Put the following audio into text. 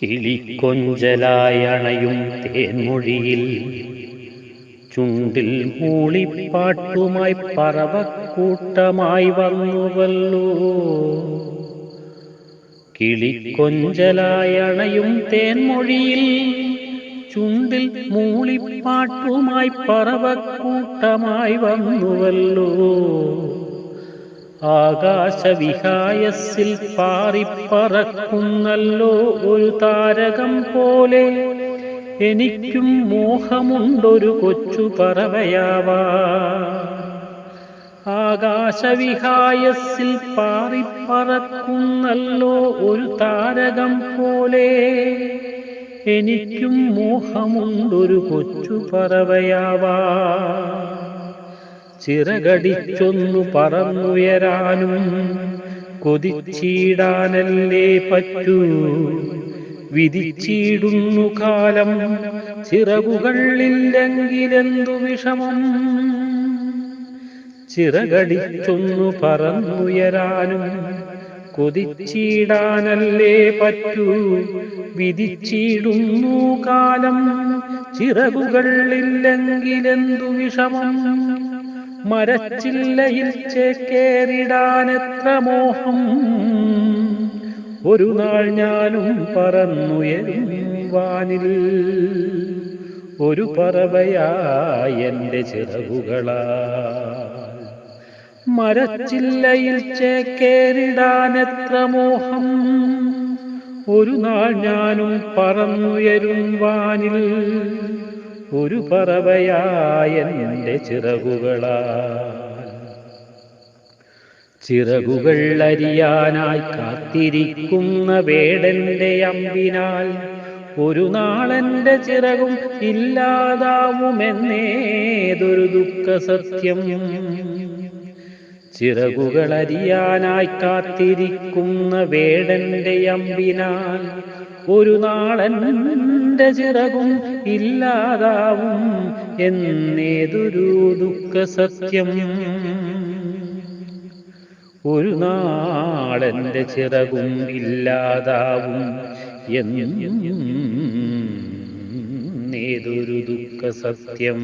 കിളിക്കൊഞ്ചലായി അണയും തേൻമൊഴിയിൽ ചുണ്ടിൽ മൂളിപ്പാട്ടുമായി പറവക്കൂട്ടമായി വന്നുവല്ലോ. കിളിക്കൊഞ്ചലായി അണയും തേൻമൊഴിയിൽ ചുണ്ടിൽ മൂളിപ്പാട്ടുമായി പറവക്കൂട്ടമായി വന്നുവല്ലോ. ആകാശവിഹായസിൽ പാറിപ്പറക്കുന്നല്ലോ ഒരു താരകം പോലെ. എനിക്കും മോഹമുണ്ടൊരു കൊച്ചു പറവയാവാൻ. ആകാശവിഹായസിൽ പാറിപ്പറക്കുന്നല്ലോ ഒരു താരകം പോലെ. എനിക്കും മോഹമുണ്ടൊരു കൊച്ചു പറവയാവാൻ. ചിറകടിച്ചൊന്നു പറന്നുയരാനും കൊതിച്ചിടാനല്ലേ പറ്റൂ. വിധിച്ചിടുന്നു കാലം ചിറകുകളില്ലെങ്കിലെന്തു വിഷമം. ചിറകടിച്ചൊന്നു പറന്നുയരാനും കൊതിച്ചിടാനല്ലേ പറ്റൂ. വിധിച്ചിടുന്നു കാലം ചിറകുകളില്ലെങ്കിലെന്തു വിഷമം. മരച്ചില്ലയിൽ ചേക്കേറിടാനെത്ര മോഹം. ഒരു നാൾ ഞാനും പറന്നുയരും വാനിൽ ഒരു പറവയായി എൻ്റെ ചിറകുകളാൽ. മരച്ചില്ലയിൽ ചേക്കേറിടാനെത്ര മോഹം. ഒരു നാൾ ഞാനും പറന്നുയരും വാനിൽ ഒരു പറവയായി എൻ്റെ ചിറകുകളാൽ. ചിറകുകൾ അരിയാനായി കാത്തിരിക്കുന്ന വേടന്റെ അമ്പിനാൽ ഒരു നാളെന്റെ ചിറകും ഇല്ലാതാവുമെന്നേതൊരു ദുഃഖസത്യം. ചിറകുകൾ അരിയാനായി കാത്തിരിക്കുന്ന വേടന്റെ അമ്പിനാൽ ഒരു നാളെന്റെ ചിറകും ഇല്ലാതാവും എന്നേതൊരു ദുഃഖസത്യം. ഒരു നാളെന്റെ ചിറകും ഇല്ലാതാവും എന്നേതൊരു ദുഃഖസത്യം.